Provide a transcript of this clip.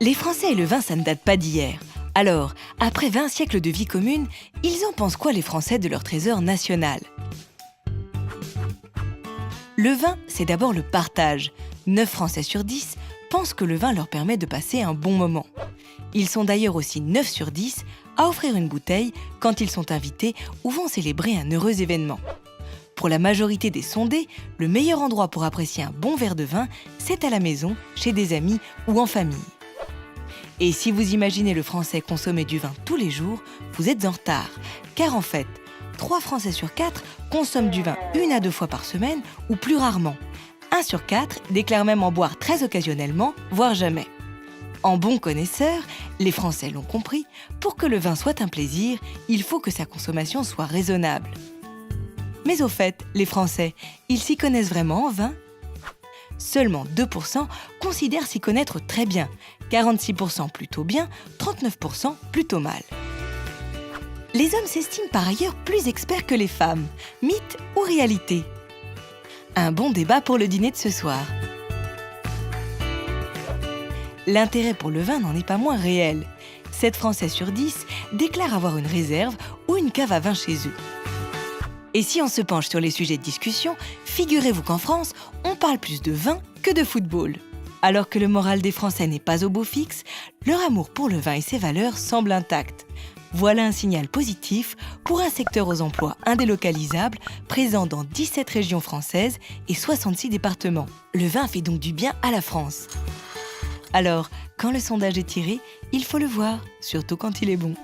Les Français et le vin, ça ne date pas d'hier. Alors, après 20 siècles de vie commune, ils en pensent quoi les Français de leur trésor national? Le vin, c'est d'abord le partage. 9 Français sur 10 pensent que le vin leur permet de passer un bon moment. Ils sont d'ailleurs aussi 9 sur 10 à offrir une bouteille quand ils sont invités ou vont célébrer un heureux événement. Pour la majorité des sondés, le meilleur endroit pour apprécier un bon verre de vin, c'est à la maison, chez des amis ou en famille. Et si vous imaginez le Français consommer du vin tous les jours, vous êtes en retard. Car en fait, 3 Français sur 4 consomment du vin 1 à 2 fois par semaine ou plus rarement. 1 sur 4 déclare même en boire très occasionnellement, voire jamais. En bons connaisseurs, les Français l'ont compris, pour que le vin soit un plaisir, il faut que sa consommation soit raisonnable. Mais au fait, les Français, ils s'y connaissent vraiment en vin? Seulement 2% considèrent s'y connaître très bien, 46% plutôt bien, 39% plutôt mal. Les hommes s'estiment par ailleurs plus experts que les femmes. Mythe ou réalité? Un bon débat pour le dîner de ce soir. L'intérêt pour le vin n'en est pas moins réel. 7 Français sur 10 déclarent avoir une réserve ou une cave à vin chez eux. Et si on se penche sur les sujets de discussion, figurez-vous qu'en France, on parle plus de vin que de football. Alors que le moral des Français n'est pas au beau fixe, leur amour pour le vin et ses valeurs semble intact. Voilà un signal positif pour un secteur aux emplois indélocalisables, présent dans 17 régions françaises et 66 départements. Le vin fait donc du bien à la France. Alors, quand le sondage est tiré, il faut le voir, surtout quand il est bon.